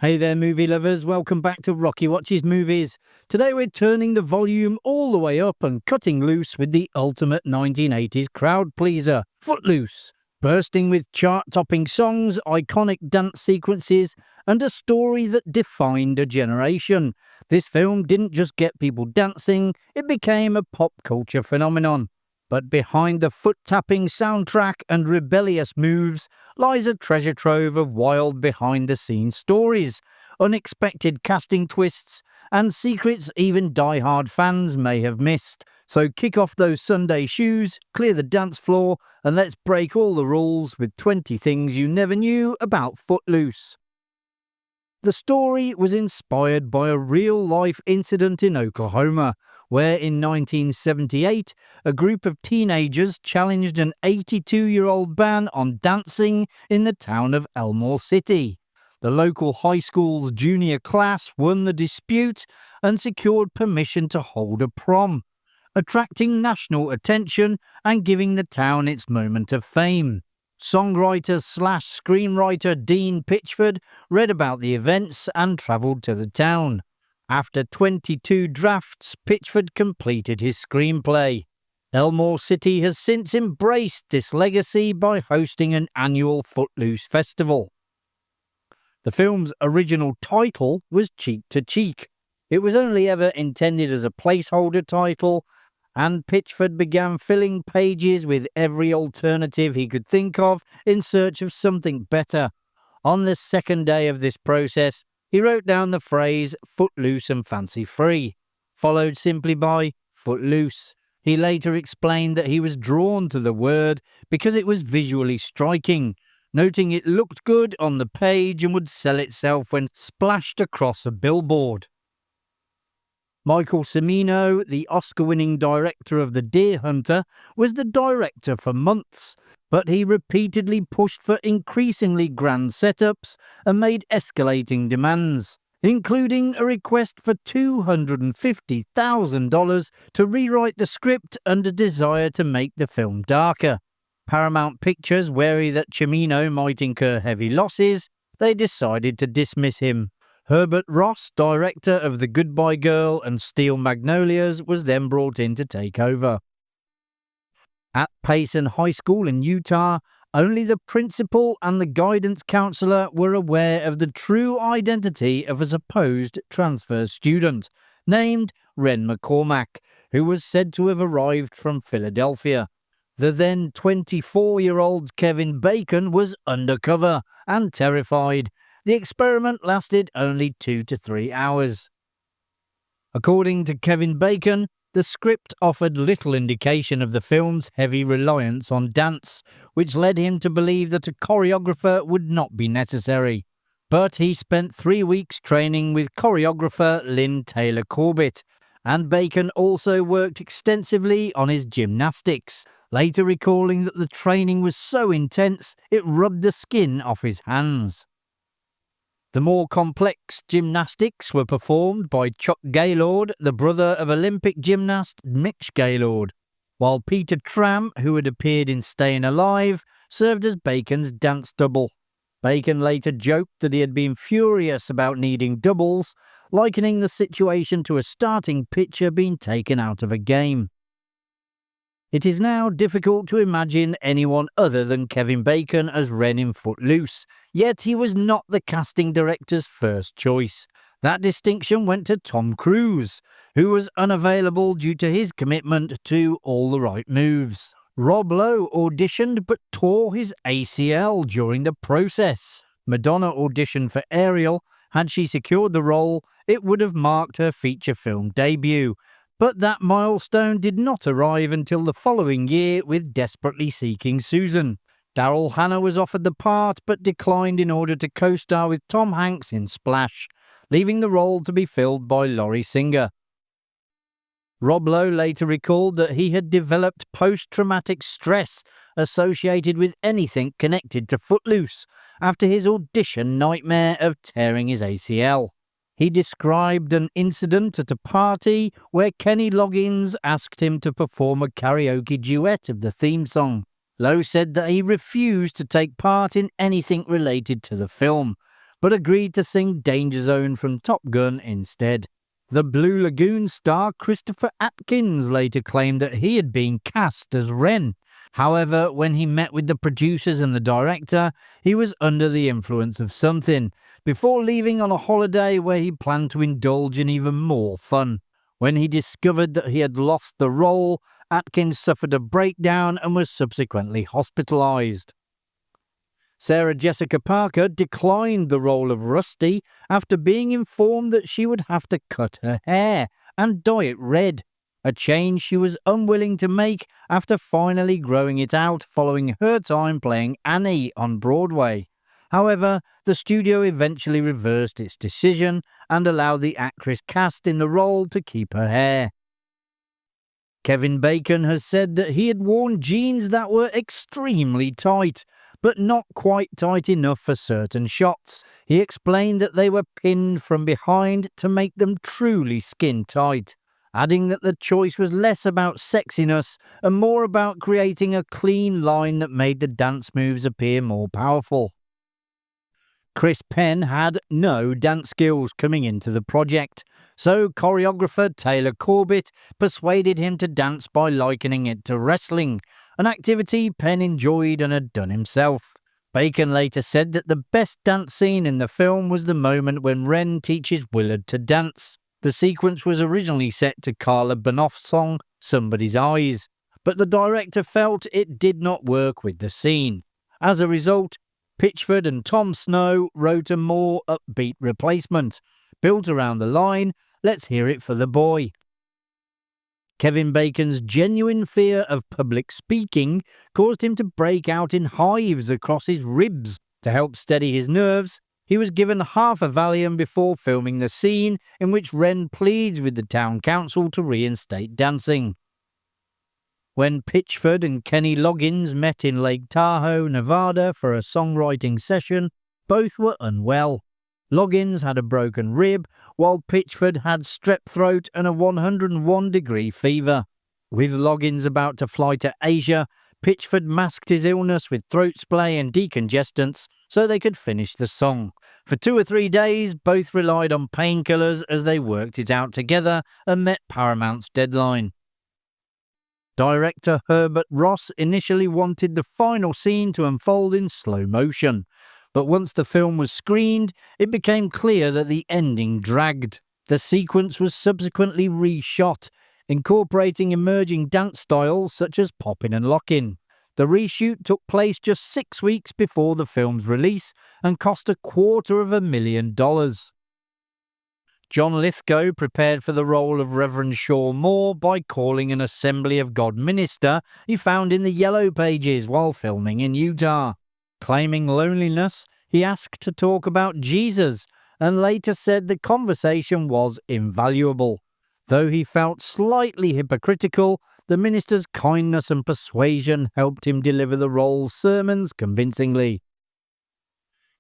Hey there, movie lovers. Welcome back to Rocky Watches Movies. Today we're turning the volume all the way up and cutting loose with the ultimate 1980s crowd pleaser, Footloose. Bursting with chart-topping songs, iconic dance sequences, and a story that defined a generation. This film didn't just get people dancing, it became a pop culture phenomenon. But behind the foot-tapping soundtrack and rebellious moves lies a treasure trove of wild behind-the-scenes stories, unexpected casting twists, and secrets even die-hard fans may have missed. So kick off those Sunday shoes, clear the dance floor, and let's break all the rules with 20 things you never knew about Footloose. The story was inspired by a real-life incident in Oklahoma, where in 1978, a group of teenagers challenged an 82-year-old ban on dancing in the town of Elmore City. The local high school's junior class won the dispute and secured permission to hold a prom, attracting national attention and giving the town its moment of fame. Songwriter/screenwriter Dean Pitchford read about the events and travelled to the town. After 22 drafts, Pitchford completed his screenplay. Elmore City has since embraced this legacy by hosting an annual Footloose festival. The film's original title was Cheek to Cheek. It was only ever intended as a placeholder title, and Pitchford began filling pages with every alternative he could think of in search of something better. On the second day of this process, he wrote down the phrase "footloose and fancy-free," followed simply by "footloose." He later explained that he was drawn to the word because it was visually striking, noting it looked good on the page and would sell itself when splashed across a billboard. Michael Cimino, the Oscar-winning director of The Deer Hunter, was the director for months, but he repeatedly pushed for increasingly grand setups and made escalating demands, including a request for $250,000 to rewrite the script and a desire to make the film darker. Paramount Pictures, wary that Cimino might incur heavy losses, they decided to dismiss him. Herbert Ross, director of The Goodbye Girl and Steel Magnolias, was then brought in to take over. At Payson High School in Utah, only the principal and the guidance counselor were aware of the true identity of a supposed transfer student, named Ren McCormack, who was said to have arrived from Philadelphia. The then 24-year-old Kevin Bacon was undercover and terrified. The experiment lasted only 2 to 3 hours. According to Kevin Bacon, the script offered little indication of the film's heavy reliance on dance, which led him to believe that a choreographer would not be necessary. But he spent 3 weeks training with choreographer Lynn Taylor Corbett, and Bacon also worked extensively on his gymnastics, later recalling that the training was so intense it rubbed the skin off his hands. The more complex gymnastics were performed by Chuck Gaylord, the brother of Olympic gymnast Mitch Gaylord, while Peter Tram, who had appeared in Staying Alive, served as Bacon's dance double. Bacon later joked that he had been furious about needing doubles, likening the situation to a starting pitcher being taken out of a game. It is now difficult to imagine anyone other than Kevin Bacon as Ren in Footloose, yet he was not the casting director's first choice. That distinction went to Tom Cruise, who was unavailable due to his commitment to All the Right Moves. Rob Lowe auditioned but tore his ACL during the process. Madonna auditioned for Ariel. Had she secured the role, it would have marked her feature film debut. But that milestone did not arrive until the following year with Desperately Seeking Susan. Daryl Hannah was offered the part but declined in order to co-star with Tom Hanks in Splash, leaving the role to be filled by Laurie Singer. Rob Lowe later recalled that he had developed post-traumatic stress associated with anything connected to Footloose after his audition nightmare of tearing his ACL. He described an incident at a party where Kenny Loggins asked him to perform a karaoke duet of the theme song. Lowe said that he refused to take part in anything related to the film, but agreed to sing Danger Zone from Top Gun instead. The Blue Lagoon star Christopher Atkins later claimed that he had been cast as Ren. However, when he met with the producers and the director, he was under the influence of something, before leaving on a holiday where he planned to indulge in even more fun. When he discovered that he had lost the role, Atkins suffered a breakdown and was subsequently hospitalized. Sarah Jessica Parker declined the role of Rusty after being informed that she would have to cut her hair and dye it red, a change she was unwilling to make after finally growing it out following her time playing Annie on Broadway. However, the studio eventually reversed its decision and allowed the actress cast in the role to keep her hair. Kevin Bacon has said that he had worn jeans that were extremely tight, but not quite tight enough for certain shots. He explained that they were pinned from behind to make them truly skin tight, adding that the choice was less about sexiness and more about creating a clean line that made the dance moves appear more powerful. Chris Penn had no dance skills coming into the project, so choreographer Taylor Corbett persuaded him to dance by likening it to wrestling, an activity Penn enjoyed and had done himself. Bacon later said that the best dance scene in the film was the moment when Ren teaches Willard to dance. The sequence was originally set to Carla Banoff's song Somebody's Eyes, but the director felt it did not work with the scene. As a result, Pitchford and Tom Snow wrote a more upbeat replacement, built around the line, "Let's hear it for the boy." Kevin Bacon's genuine fear of public speaking caused him to break out in hives across his ribs. To help steady his nerves, he was given half a Valium before filming the scene in which Ren pleads with the town council to reinstate dancing. When Pitchford and Kenny Loggins met in Lake Tahoe, Nevada for a songwriting session, both were unwell. Loggins had a broken rib, while Pitchford had strep throat and a 101-degree fever. With Loggins about to fly to Asia, Pitchford masked his illness with throat spray and decongestants so they could finish the song. For 2 or 3 days, both relied on painkillers as they worked it out together and met Paramount's deadline. Director Herbert Ross initially wanted the final scene to unfold in slow motion, but once the film was screened, it became clear that the ending dragged. The sequence was subsequently reshot, incorporating emerging dance styles such as popping and locking. The reshoot took place just 6 weeks before the film's release and cost $250,000. John Lithgow prepared for the role of Reverend Shaw Moore by calling an Assembly of God minister he found in the Yellow Pages while filming in Utah. Claiming loneliness, he asked to talk about Jesus and later said the conversation was invaluable. Though he felt slightly hypocritical, the minister's kindness and persuasion helped him deliver the role's sermons convincingly.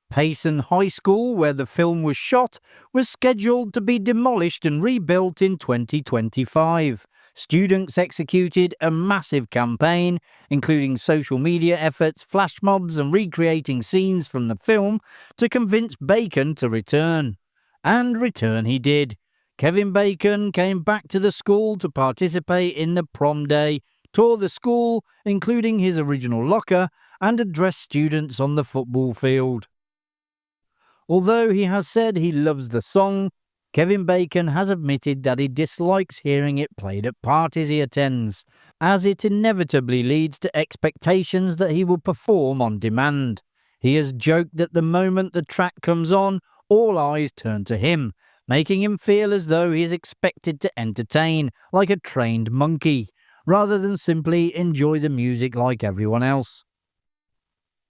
Payson High School, where the film was shot, was scheduled to be demolished and rebuilt in 2025. Students executed a massive campaign, including social media efforts, flash mobs, and recreating scenes from the film to convince Bacon to return. And return he did. Kevin Bacon came back to the school to participate in the prom day, tour the school, including his original locker, and address students on the football field. Although he has said he loves the song, Kevin Bacon has admitted that he dislikes hearing it played at parties he attends, as it inevitably leads to expectations that he will perform on demand. He has joked that the moment the track comes on, all eyes turn to him, making him feel as though he is expected to entertain like a trained monkey, rather than simply enjoy the music like everyone else.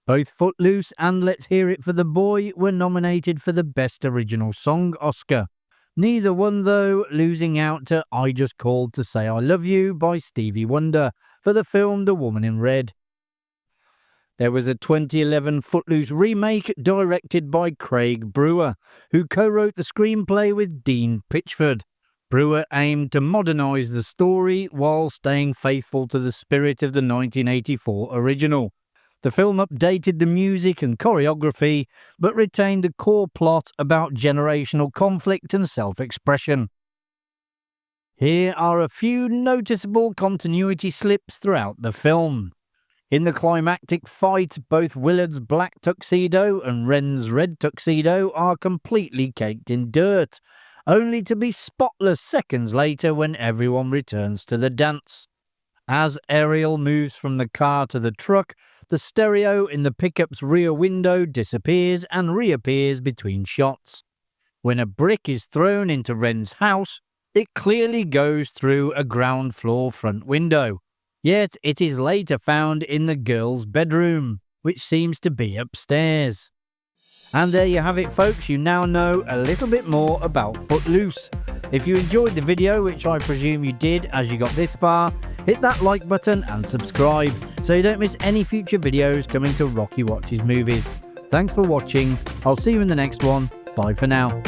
Both Footloose and Let's Hear It for the Boy were nominated for the Best Original Song Oscar. Neither won though, losing out to I Just Called to Say I Love You by Stevie Wonder for the film The Woman in Red. There was a 2011 Footloose remake directed by Craig Brewer, who co-wrote the screenplay with Dean Pitchford. Brewer aimed to modernise the story while staying faithful to the spirit of the 1984 original. The film updated the music and choreography, but retained the core plot about generational conflict and self-expression. Here are a few noticeable continuity slips throughout the film. In the climactic fight, both Willard's black tuxedo and Ren's red tuxedo are completely caked in dirt, only to be spotless seconds later when everyone returns to the dance. As Ariel moves from the car to the truck, the stereo in the pickup's rear window disappears and reappears between shots. When a brick is thrown into Ren's house, it clearly goes through a ground floor front window. Yet it is later found in the girl's bedroom, which seems to be upstairs. And there you have it, folks. You now know a little bit more about Footloose. If you enjoyed the video, which I presume you did as you got this far, hit that like button and subscribe so you don't miss any future videos coming to Rocky Watches Movies. Thanks for watching. I'll see you in the next one. Bye for now.